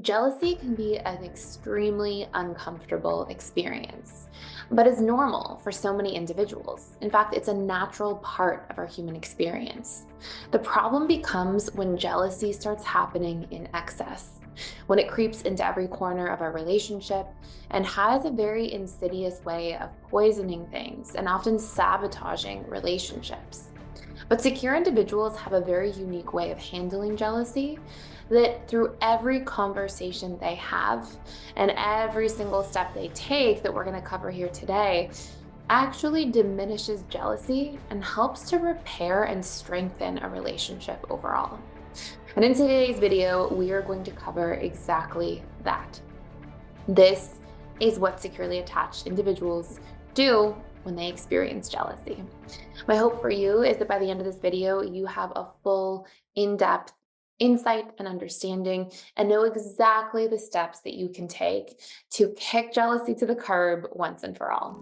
Jealousy can be an extremely uncomfortable experience, but is normal for so many individuals. In fact, it's a natural part of our human experience. The problem becomes when jealousy starts happening in excess, when it creeps into every corner of our relationship and has a very insidious way of poisoning things and often sabotaging relationships. But secure individuals have a very unique way of handling jealousy that through every conversation they have and every single step they take that we're going to cover here today actually diminishes jealousy and helps to repair and strengthen a relationship overall. And in today's video, we are going to cover exactly that. This is what securely attached individuals do when they experience jealousy. My hope for you is that by the end of this video, you have a full, in-depth insight and understanding and know exactly the steps that you can take to kick jealousy to the curb once and for all.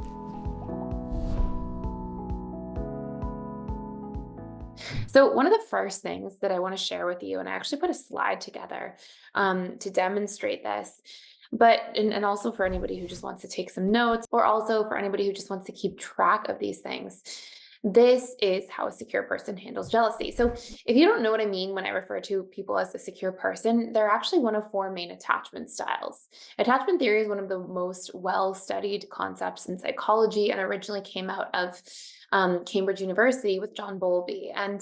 So, one of the first things that I want to share with you, and I actually put a slide together to demonstrate this, and also for anybody who just wants to take some notes, or also for anybody who just wants to keep track of these things. This is how a secure person handles jealousy. So, if you don't know what I mean when I refer to people as a secure person, they're actually one of four main attachment styles. Attachment theory is one of the most well studied concepts in psychology and originally came out of Cambridge University with John Bowlby. And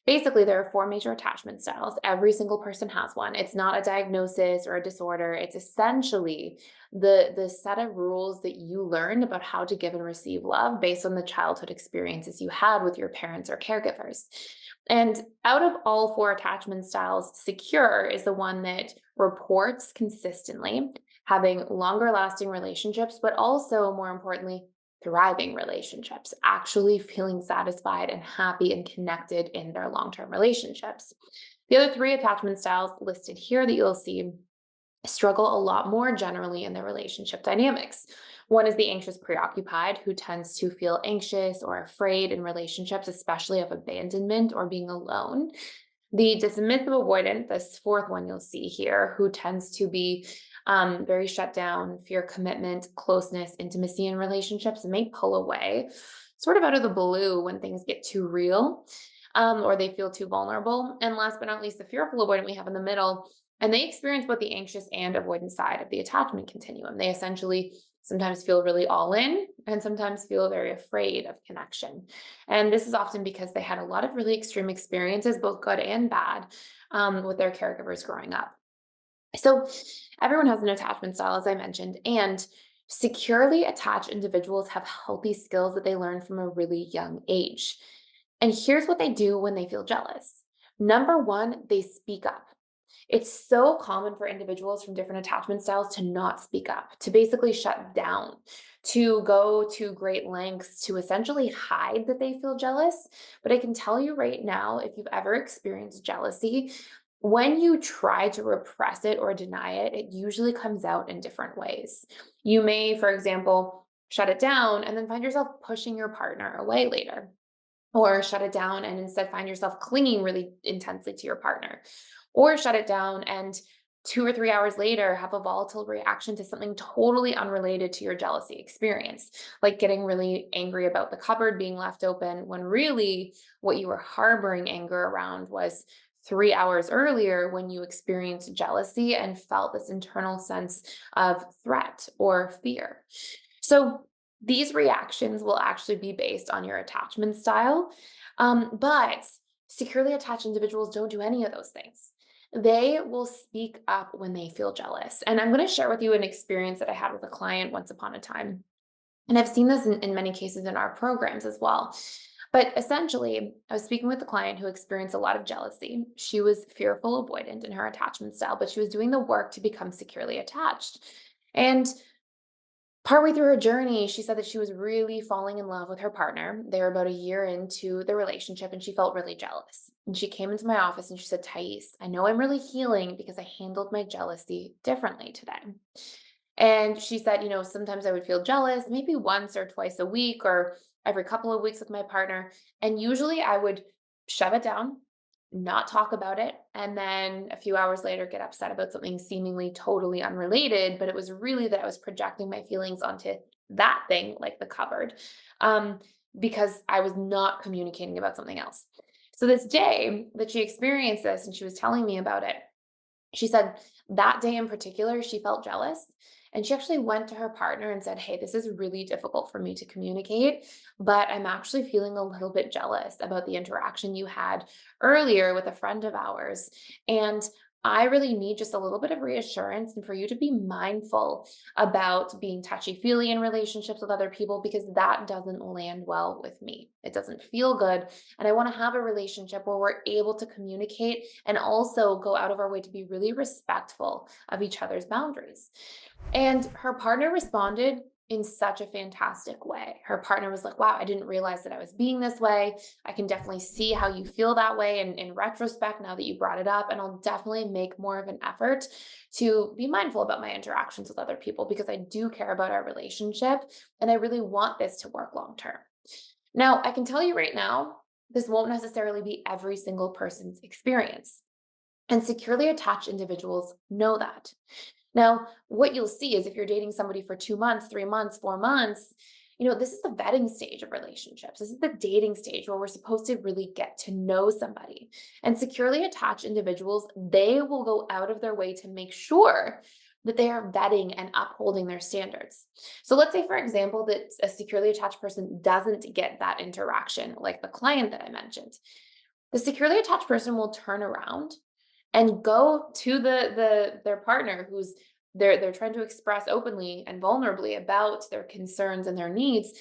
basically, there are four major attachment styles. Every single person has one. It's not a diagnosis or a disorder. It's essentially the set of rules that you learned about how to give and receive love based on the childhood experiences you had with your parents or caregivers. And out of all four attachment styles, secure is the one that reports consistently, having longer lasting relationships, but also, more importantly, thriving relationships, actually feeling satisfied and happy and connected in their long term relationships. The other three attachment styles listed here that you'll see struggle a lot more generally in their relationship dynamics. One is the anxious preoccupied, who tends to feel anxious or afraid in relationships, especially of abandonment or being alone. The dismissive avoidant, this fourth one you'll see here, who tends to be very shut down, fear commitment, closeness, intimacy in relationships, and may pull away sort of out of the blue when things get too real or they feel too vulnerable. And last but not least, the fearful avoidant we have in the middle, and they experience both the anxious and avoidant side of the attachment continuum. They essentially sometimes feel really all in and sometimes feel very afraid of connection. And this is often because they had a lot of really extreme experiences, both good and bad, with their caregivers growing up. So everyone has an attachment style, as I mentioned, and securely attached individuals have healthy skills that they learn from a really young age. And here's what they do when they feel jealous. Number one, they speak up. It's so common for individuals from different attachment styles to not speak up, to basically shut down, to go to great lengths to essentially hide that they feel jealous. But I can tell you right now, if you've ever experienced jealousy, when you try to repress it or deny it, it usually comes out in different ways. You may, for example, shut it down and then find yourself pushing your partner away later, or shut it down and instead find yourself clinging really intensely to your partner, or shut it down and 2 or 3 hours later have a volatile reaction to something totally unrelated to your jealousy experience, like getting really angry about the cupboard being left open when really what you were harboring anger around was 3 hours earlier when you experienced jealousy and felt this internal sense of threat or fear. So these reactions will actually be based on your attachment style. But securely attached individuals don't do any of those things. They will speak up when they feel jealous. And I'm going to share with you an experience that I had with a client once upon a time. And I've seen this in many cases in our programs as well. But essentially, I was speaking with a client who experienced a lot of jealousy. She was fearful avoidant in her attachment style, but she was doing the work to become securely attached. And partway through her journey, she said that she was really falling in love with her partner. They were about a year into the relationship and she felt really jealous. And she came into my office and she said, Thais, I know I'm really healing because I handled my jealousy differently today. And she said, sometimes I would feel jealous, maybe once or twice a week or every couple of weeks with my partner. And usually I would shove it down, not talk about it, and then a few hours later get upset about something seemingly totally unrelated, but it was really that I was projecting my feelings onto that thing, like the cupboard, um, because I was not communicating about something else. So this day that she experienced this and she was telling me about it, she said that day in particular, she felt jealous. And she actually went to her partner and said, "Hey, this is really difficult for me to communicate, but I'm actually feeling a little bit jealous about the interaction you had earlier with a friend of ours. And I really need just a little bit of reassurance and for you to be mindful about being touchy feely in relationships with other people because that doesn't land well with me. It doesn't feel good. And I want to have a relationship where we're able to communicate and also go out of our way to be really respectful of each other's boundaries." And her partner responded in such a fantastic way. Her partner was like, "Wow, I didn't realize that I was being this way. I can definitely see how you feel that way in retrospect now that you brought it up. And I'll definitely make more of an effort to be mindful about my interactions with other people because I do care about our relationship and I really want this to work long term." Now, I can tell you right now, this won't necessarily be every single person's experience. And securely attached individuals know that. Now, what you'll see is if you're dating somebody for 2 months, 3 months, 4 months, this is the vetting stage of relationships. This is the dating stage where we're supposed to really get to know somebody. And securely attached individuals, they will go out of their way to make sure that they are vetting and upholding their standards. So let's say, for example, that a securely attached person doesn't get that interaction, like the client that I mentioned. The securely attached person will turn around and go to their partner who's they're trying to express openly and vulnerably about their concerns and their needs.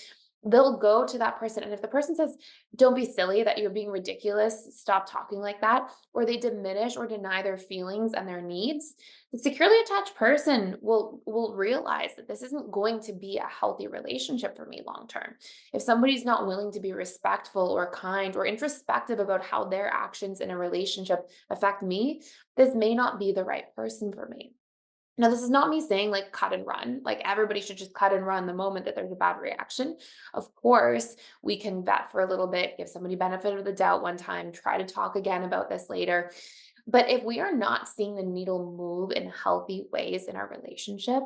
They'll go to that person, and if the person says, "Don't be silly, that you're being ridiculous, stop talking like that," or they diminish or deny their feelings and their needs, the securely attached person will realize that this isn't going to be a healthy relationship for me long term. If somebody's not willing to be respectful or kind or introspective about how their actions in a relationship affect me, this may not be the right person for me. Now, this is not me saying like cut and run, like everybody should just cut and run the moment that there's a bad reaction. Of course, we can vet for a little bit, give somebody benefit of the doubt one time, try to talk again about this later. But if we are not seeing the needle move in healthy ways in our relationship,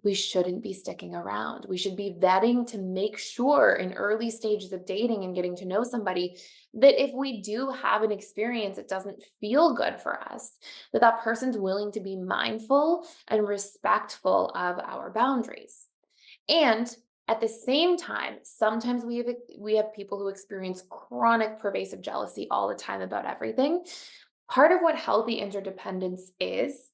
we shouldn't be sticking around. We should be vetting to make sure in early stages of dating and getting to know somebody that if we do have an experience that doesn't feel good for us, that that person's willing to be mindful and respectful of our boundaries. And at the same time, sometimes we have people who experience chronic pervasive jealousy all the time about everything. Part of what healthy interdependence is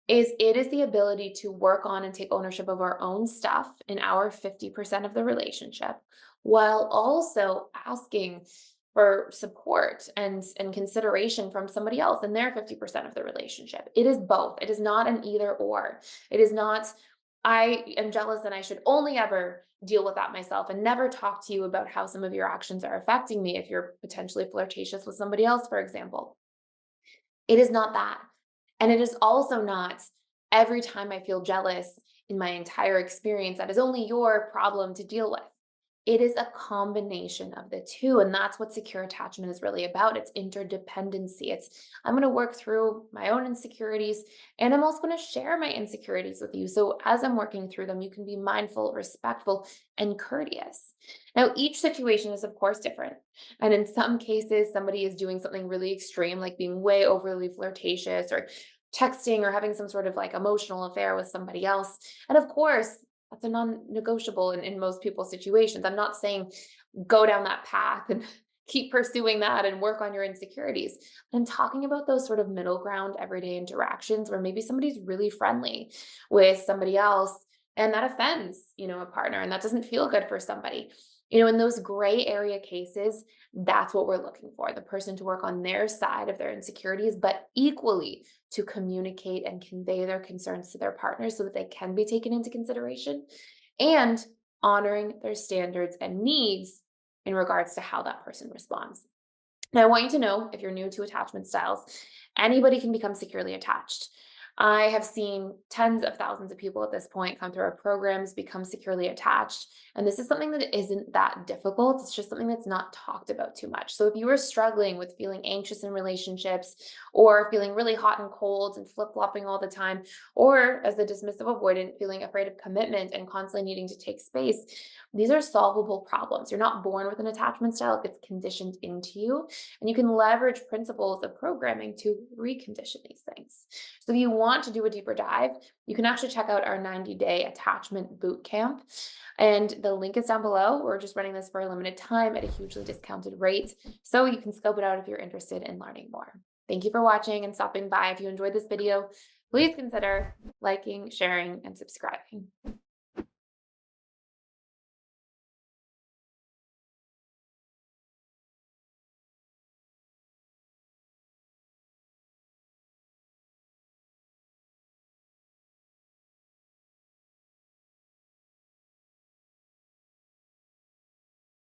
it is the ability to work on and take ownership of our own stuff in our 50% of the relationship, while also asking for support and consideration from somebody else in their 50% of the relationship. It is both. It is not an either or. It is not, I am jealous and I should only ever deal with that myself and never talk to you about how some of your actions are affecting me if you're potentially flirtatious with somebody else, for example. It is not that. And it is also not every time I feel jealous in my entire experience, that is only your problem to deal with. It is a combination of the two. And that's what secure attachment is really about. It's interdependency. I'm going to work through my own insecurities and I'm also going to share my insecurities with you. So as I'm working through them, you can be mindful, respectful, and courteous. Now, each situation is, of course, different. And in some cases, somebody is doing something really extreme, like being way overly flirtatious or texting or having some sort of like emotional affair with somebody else. And of course, that's a non-negotiable in most people's situations. I'm not saying go down that path and keep pursuing that and work on your insecurities. I'm talking about those sort of middle ground everyday interactions where maybe somebody's really friendly with somebody else and that offends, a partner and that doesn't feel good for somebody. In those gray area cases, that's what we're looking for, the person to work on their side of their insecurities, but equally to communicate and convey their concerns to their partners so that they can be taken into consideration and honoring their standards and needs in regards to how that person responds. Now, I want you to know if you're new to attachment styles, anybody can become securely attached. I have seen tens of thousands of people at this point come through our programs, become securely attached. And this is something that isn't that difficult. It's just something that's not talked about too much. So if you are struggling with feeling anxious in relationships or feeling really hot and cold and flip flopping all the time, or as the dismissive avoidant, feeling afraid of commitment and constantly needing to take space, these are solvable problems. You're not born with an attachment style, it gets conditioned into you. And you can leverage principles of programming to recondition these things. So if you want to do a deeper dive, you can actually check out our 90-day attachment bootcamp. And the link is down below. We're just running this for a limited time at a hugely discounted rate. So you can scope it out if you're interested in learning more. Thank you for watching and stopping by. If you enjoyed this video, please consider liking, sharing, and subscribing.